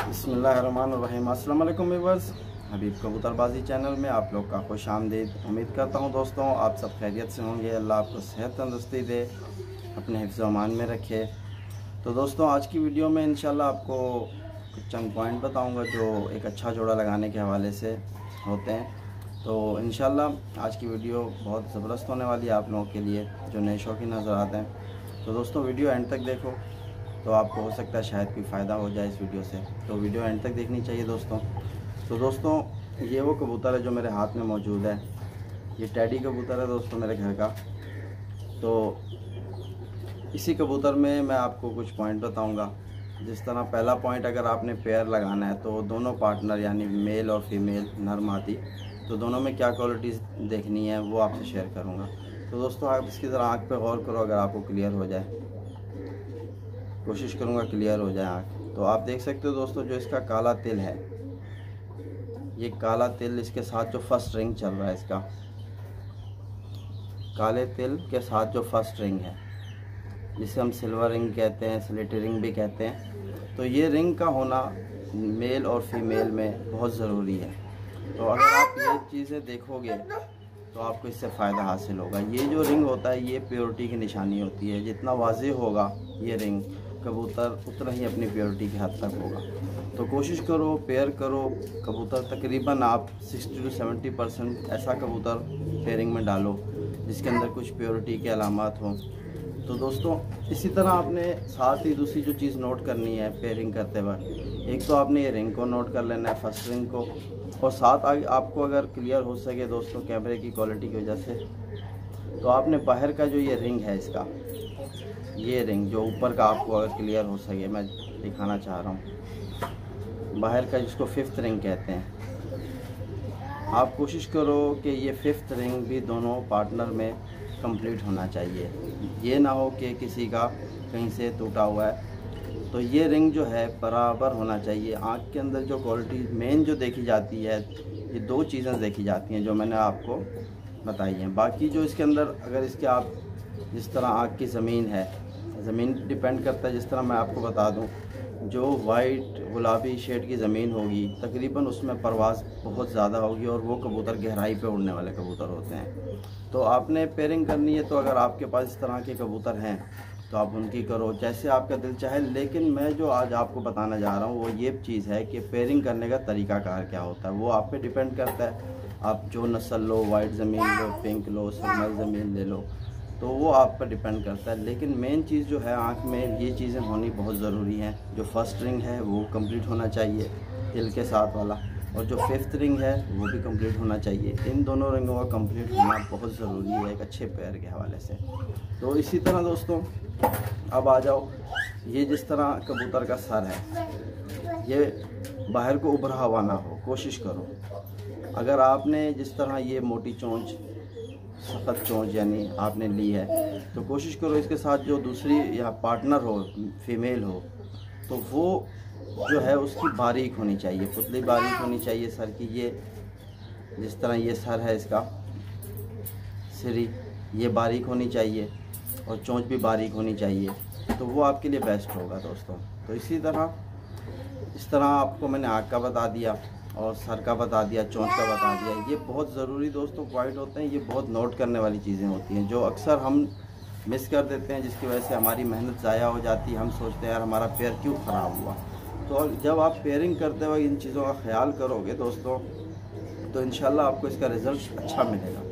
बिस्मिल्लाहिर्रहमानिर्रहीम। अस्सलाम वालेकुम व्यूअर्स, हबीब कबूतरबाजी चैनल में आप लोग का खुश आमदीद। उम्मीद करता हूँ दोस्तों आप सब खैरियत से होंगे। अल्लाह आपको सेहत तंदुरुस्ती दे, अपने हिफ्ज़ अमान में रखे। तो दोस्तों आज की वीडियो में इंशाल्लाह आपको कुछ चंद पॉइंट बताऊँगा जो एक अच्छा जोड़ा लगाने के हवाले से होते हैं। तो इंशाल्लाह आज की वीडियो बहुत ज़बरदस्त होने वाली है आप लोगों के लिए जो नए शौकीन नज़र आते हैं। तो दोस्तों वीडियो एंड तक देखो, तो आपको हो सकता है शायद कोई फ़ायदा हो जाए इस वीडियो से, तो वीडियो एंड तक देखनी चाहिए दोस्तों। तो दोस्तों ये वो कबूतर है जो मेरे हाथ में मौजूद है, ये टैडी कबूतर है दोस्तों मेरे घर का। तो इसी कबूतर में मैं आपको कुछ पॉइंट बताऊंगा। जिस तरह पहला पॉइंट, अगर आपने पेयर लगाना है तो दोनों पार्टनर यानी मेल और फीमेल नर मादी, तो दोनों में क्या क्वालिटीज़ देखनी है वो आपसे शेयर करूँगा। तो दोस्तों आप इसकी ज़रा आँख पे गौर करो, अगर आपको क्लियर हो जाए, कोशिश करूँगा क्लियर हो जाए आँख। तो आप देख सकते हो दोस्तों जो इसका काला तिल है, ये काला तिल इसके साथ जो फर्स्ट रिंग चल रहा है, इसका काले तिल के साथ जो फर्स्ट रिंग है जिसे हम सिल्वर रिंग कहते हैं, स्लेटी रिंग भी कहते हैं, तो ये रिंग का होना मेल और फीमेल में बहुत ज़रूरी है। तो अगर आप ये चीज़ें देखोगे तो आपको इससे फ़ायदा हासिल होगा। ये जो रिंग होता है ये प्योरिटी की निशानी होती है। जितना वाज़ेह होगा ये रिंग, कबूतर उतना ही अपनी प्योरिटी के हद तक होगा। तो कोशिश करो, पेयर करो कबूतर, तकरीबन आप 60 से 70% ऐसा कबूतर पेयरिंग में डालो जिसके अंदर कुछ प्योरिटी के अलामात हों। तो दोस्तों इसी तरह आपने साथ ही दूसरी जो चीज़ नोट करनी है पेयरिंग करते वक्त, एक तो आपने ये रिंग को नोट कर लेना है, फर्स्ट रिंग को, और साथ आपको अगर क्लियर हो सके दोस्तों कैमरे की क्वालिटी की वजह से, तो आपने बाहर का जो ये रिंग है इसका, ये रिंग जो ऊपर का आपको अगर क्लियर हो सके, मैं दिखाना चाह रहा हूँ, बाहर का जिसको फिफ्थ रिंग कहते हैं, आप कोशिश करो कि ये फिफ्थ रिंग भी दोनों पार्टनर में कंप्लीट होना चाहिए। ये ना हो कि किसी का कहीं से टूटा हुआ है। तो ये रिंग जो है बराबर होना चाहिए। आँख के अंदर जो क्वालिटी मेन जो देखी जाती है, ये दो चीज़ें देखी जाती हैं जो मैंने आपको बताई हैं। बाकी जो इसके अंदर अगर इसके आप जिस तरह आँख की ज़मीन है, ज़मीन डिपेंड करता है। जिस तरह मैं आपको बता दूं, जो वाइट गुलाबी शेड की ज़मीन होगी तकरीबन उसमें परवाज़ बहुत ज़्यादा होगी और वो कबूतर गहराई पे उड़ने वाले कबूतर होते हैं। तो आपने पेयरिंग करनी है, तो अगर आपके पास इस तरह के कबूतर हैं तो आप उनकी करो जैसे आपका दिल चाहे। लेकिन मैं जो आज आपको बताना जा रहा हूँ वो ये चीज़ है कि पेयरिंग करने का तरीकाकार क्या होता है, वो आप पे डिपेंड करता है। आप जो नस्ल लो, वाइट ज़मीन लो, पिंक लो, सरमई ज़मीन ले लो, तो वो आप पर डिपेंड करता है। लेकिन मेन चीज़ जो है आँख में ये चीज़ें होनी बहुत ज़रूरी हैं। जो फर्स्ट रिंग है वो कंप्लीट होना चाहिए तिल के साथ वाला, और जो फिफ्थ रिंग है वो भी कंप्लीट होना चाहिए। इन दोनों रिंगों का कंप्लीट होना बहुत ज़रूरी है एक अच्छे पेयर के हवाले से। तो इसी तरह दोस्तों अब आ जाओ, ये जिस तरह कबूतर का सर है ये बाहर को उभरा हुआ ना हो, कोशिश करो। अगर आपने जिस तरह ये मोटी चोंच, सख्त चोंच यानी आपने ली है, तो कोशिश करो इसके साथ जो दूसरी या पार्टनर हो, फीमेल हो, तो वो जो है उसकी बारीक होनी चाहिए, पुतली बारीक होनी चाहिए सर की। ये जिस तरह ये सर है इसका सिरी, ये बारीक होनी चाहिए और चोंच भी बारीक होनी चाहिए, तो वो आपके लिए बेस्ट होगा दोस्तों। तो इसी तरह इस तरह आपको मैंने आँख का बता दिया और सर का बता दिया, चोंच का बता दिया। ये बहुत ज़रूरी दोस्तों पॉइंट होते हैं, ये बहुत नोट करने वाली चीज़ें होती हैं जो अक्सर हम मिस कर देते हैं, जिसकी वजह से हमारी मेहनत ज़ाया हो जाती है। हम सोचते हैं यार हमारा पेयर क्यों ख़राब हुआ। तो जब आप पेयरिंग करते हुए इन चीज़ों का ख्याल करोगे दोस्तों, तो इंशाल्लाह आपको इसका रिज़ल्ट अच्छा मिलेगा।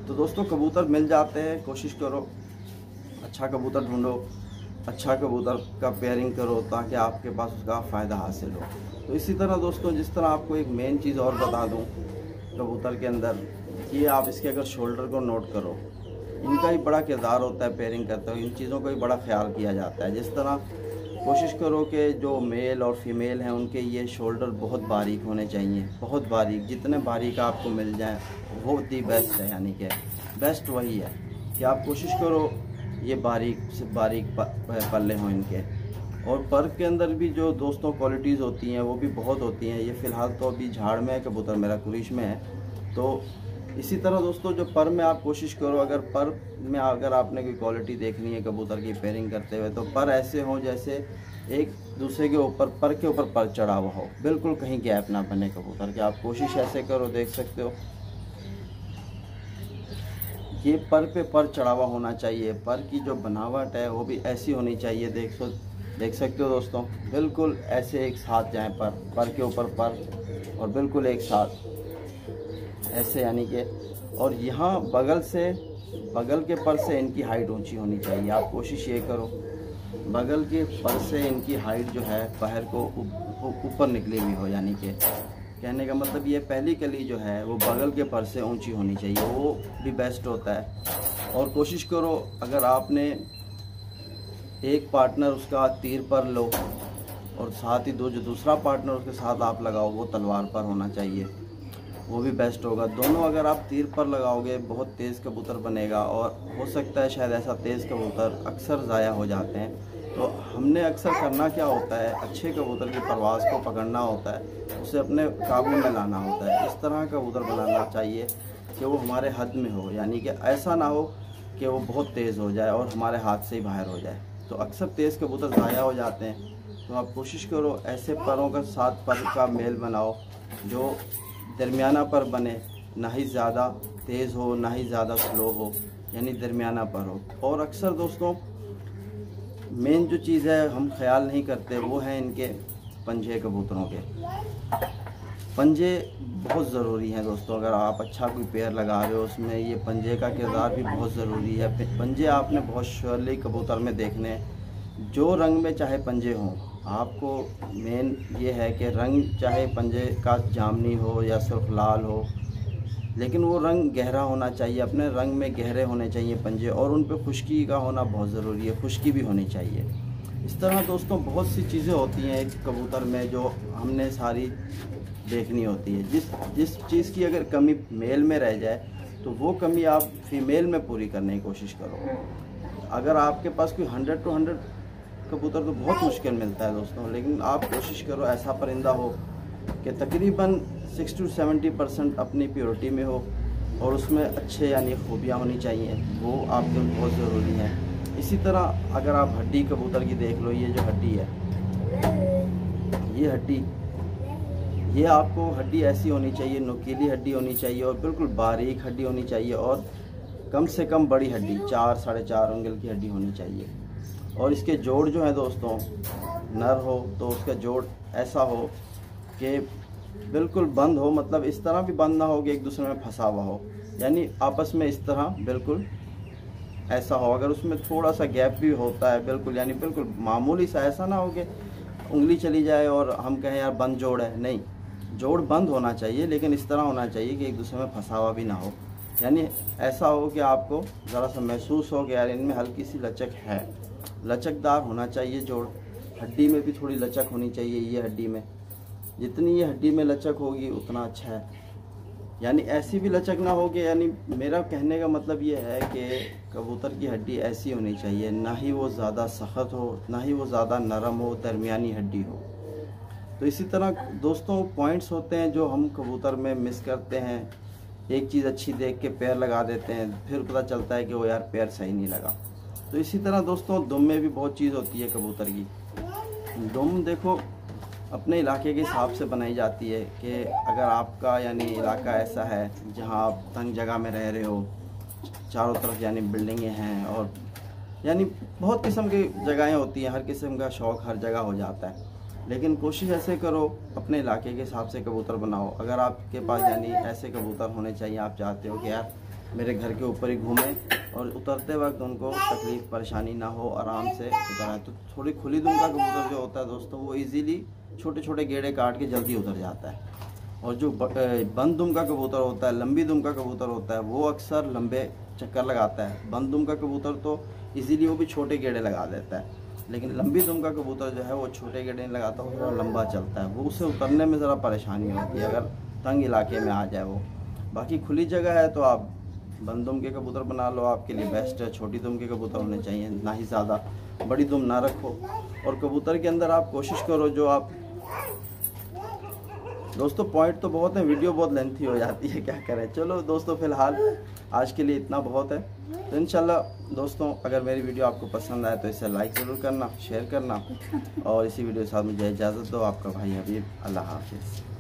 तो दोस्तों कबूतर मिल जाते हैं, कोशिश करो अच्छा कबूतर ढूंढो, अच्छा कबूतर का पेयरिंग करो ताकि आपके पास उसका फ़ायदा हासिल हो। तो इसी तरह दोस्तों जिस तरह आपको एक मेन चीज़ और बता दूं कबूतर के अंदर, ये आप इसके अगर शोल्डर को नोट करो, इनका ही बड़ा किरदार होता है पेयरिंग करते हुए, इन चीज़ों का ही बड़ा ख्याल किया जाता है। जिस तरह कोशिश करो कि जो मेल और फीमेल हैं उनके ये शोल्डर बहुत बारीक होने चाहिए, बहुत बारीक, जितने बारीक आपको मिल जाए वो दी बेस्ट है। यानी कि बेस्ट वही है कि आप कोशिश करो ये बारीक से बारीक पल्ले हों इनके। और पर के अंदर भी जो दोस्तों क्वालिटीज़ होती हैं वो भी बहुत होती हैं। ये फ़िलहाल तो अभी झाड़ में है कबूतर, मेरा कुरिश में है। तो इसी तरह दोस्तों जो पर में आप कोशिश करो, अगर पर में अगर आपने कोई क्वालिटी देखनी है कबूतर की पेयरिंग करते हुए, तो पर ऐसे हों जैसे एक दूसरे के ऊपर पर चढ़ा हुआ हो, बिल्कुल कहीं गैप ना बने कबूतर के। आप कोशिश ऐसे करो, देख सकते हो ये पर पे पर चढ़ा हुआ होना चाहिए। पर की जो बनावट है वो भी ऐसी होनी चाहिए, देख सकते हो दोस्तों, बिल्कुल ऐसे एक साथ जाएं, पर के ऊपर पर और बिल्कुल एक साथ ऐसे, यानी कि और यहाँ बगल के पर से इनकी हाइट ऊंची होनी चाहिए। आप कोशिश ये करो बगल के पर से इनकी हाइट जो है बाहर को ऊपर निकली हुई हो, यानी कि कहने का मतलब ये पहली कली जो है वो बगल के पर से ऊंची होनी चाहिए, वो भी बेस्ट होता है। और कोशिश करो अगर आपने एक पार्टनर उसका तीर पर लो और साथ ही जो दूसरा पार्टनर उसके साथ आप लगाओ वो तलवार पर होना चाहिए, वो भी बेस्ट होगा। दोनों अगर आप तीर पर लगाओगे बहुत तेज़ कबूतर बनेगा, और हो सकता है शायद ऐसा तेज़ कबूतर अक्सर ज़ाया हो जाते हैं। तो हमने अक्सर करना क्या होता है, अच्छे कबूतर की परवाज़ को पकड़ना होता है, उसे अपने काबू में लाना होता है। इस तरह का कबूतर बनाना चाहिए कि वो हमारे हद में हो, यानी कि ऐसा ना हो कि वो बहुत तेज़ हो जाए और हमारे हाथ से ही बाहर हो जाए। तो अक्सर तेज़ कबूतर ज़ाया हो जाते हैं। तो आप कोशिश करो ऐसे परों का साथ पर का मेल बनाओ जो दरमियाना पर बने, ना ही ज़्यादा तेज़ हो ना ही ज़्यादा स्लो हो, यानी दरमियाना पर हो। और अक्सर दोस्तों मेन जो चीज़ है हम ख्याल नहीं करते वो है इनके पंजे। कबूतरों के पंजे बहुत ज़रूरी हैं दोस्तों। अगर आप अच्छा कोई पेयर लगा रहे हो उसमें ये पंजे का किरदार भी बहुत ज़रूरी है। पंजे आपने बहुत श्योरली कबूतर में देखने, जो रंग में चाहे पंजे हों, आपको मेन ये है कि रंग चाहे पंजे का जामनी हो या सिर्फ लाल हो, लेकिन वो रंग गहरा होना चाहिए, अपने रंग में गहरे होने चाहिए पंजे, और उन पे खुश्की का होना बहुत ज़रूरी है, खुश्की भी होनी चाहिए। इस तरह दोस्तों बहुत सी चीज़ें होती हैं एक कबूतर में जो हमने सारी देखनी होती है। जिस चीज़ की अगर कमी मेल में रह जाए तो वो कमी आप फीमेल में पूरी करने की कोशिश करो। अगर आपके पास कोई 100 to 100 कबूतर तो बहुत मुश्किल मिलता है दोस्तों, लेकिन आप कोशिश करो ऐसा परिंदा हो कि तकरीबन 60 to 70% अपनी प्योरिटी में हो और उसमें अच्छे यानी खूबियाँ होनी चाहिए, वो आपके लिए बहुत ज़रूरी है। इसी तरह अगर आप हड्डी कबूतर की देख लो, ये जो हड्डी है, ये हड्डी, ये आपको हड्डी ऐसी होनी चाहिए, नुकीली हड्डी होनी चाहिए और बिल्कुल बारीक हड्डी होनी चाहिए, और कम से कम बड़ी हड्डी 4 साढ़े 4 उंगल की हड्डी होनी चाहिए। और इसके जोड़ जो है दोस्तों, नर हो तो उसका जोड़ ऐसा हो कि बिल्कुल बंद हो, मतलब इस तरह भी बंद ना हो कि एक दूसरे में फंसा हुआ हो, यानी आपस में इस तरह बिल्कुल ऐसा हो। अगर उसमें थोड़ा सा गैप भी होता है बिल्कुल, यानी बिल्कुल मामूली सा, ऐसा ना हो कि उंगली चली जाए और हम कहें यार बंद जोड़ है, नहीं, जोड़ बंद होना चाहिए, लेकिन इस तरह होना चाहिए कि एक दूसरे में फंसा हुआ भी ना हो, यानी ऐसा हो कि आपको ज़रा सा महसूस हो कि यार इनमें हल्की सी लचक है, लचकदार होना चाहिए जोड़। हड्डी में भी थोड़ी लचक होनी चाहिए, ये हड्डी में, जितनी ये हड्डी में लचक होगी उतना अच्छा है, यानी ऐसी भी लचक ना हो कि, यानी मेरा कहने का मतलब ये है कि कबूतर की हड्डी ऐसी होनी चाहिए, ना ही वो ज़्यादा सख्त हो ना ही वो ज़्यादा नरम हो, दरमियानी हड्डी हो। तो इसी तरह दोस्तों पॉइंट्स होते हैं जो हम कबूतर में मिस करते हैं। एक चीज़ अच्छी देख के पैर लगा देते हैं, फिर पता चलता है कि वो यार पैर सही नहीं लगा। तो इसी तरह दोस्तों दुम में भी बहुत चीज़ होती है कबूतर की। दुम देखो अपने इलाके के हिसाब से बनाई जाती है कि अगर आपका यानी इलाका ऐसा है जहां आप तंग जगह में रह रहे हो, चारों तरफ यानी बिल्डिंगें हैं और यानी बहुत किस्म की जगहें होती हैं, हर किस्म का शौक़ हर जगह हो जाता है, लेकिन कोशिश ऐसे करो अपने इलाके के हिसाब से कबूतर बनाओ। अगर आपके पास यानी ऐसे कबूतर होने चाहिए, आप चाहते हो कि यार मेरे घर के ऊपर ही घूमें और उतरते वक्त उनको तकलीफ़ परेशानी ना हो, आराम से उतराएं, तो थोड़ी खुली दुम का कबूतर जो होता है दोस्तों वो इजीली छोटे छोटे गेड़े काट के जल्दी उतर जाता है। और जो बंद दुम का कबूतर होता है, लंबी दुम का कबूतर होता है, वो अक्सर लंबे चक्कर लगाता है। बंद दुम का कबूतर तो इजीली वो भी छोटे गेड़े लगा देता है, लेकिन लंबी दुम का कबूतर जो है वो छोटे गेड़े नहीं लगाता, वो थोड़ा लंबा चलता है, वो उसे उतरने में ज़रा परेशानी होती है अगर तंग इलाके में आ जाए वो। बाकी खुली जगह है तो आप बंद दुम के कबूतर बना लो, आपके लिए बेस्ट है। छोटी दुम के कबूतर होने चाहिए, ना ही ज़्यादा बड़ी दुम ना रखो। और कबूतर के अंदर आप कोशिश करो दोस्तों पॉइंट तो बहुत है, वीडियो बहुत लेंथी हो जाती है, क्या करें। चलो दोस्तों फिलहाल आज के लिए इतना बहुत है। तो इंशाल्लाह दोस्तों अगर मेरी वीडियो आपको पसंद आए तो इसे लाइक ज़रूर करना, शेयर करना और इसी वीडियो के साथ मुझे इजाज़त दो। आपका भाई हबीब, अल्लाह हाफिज़।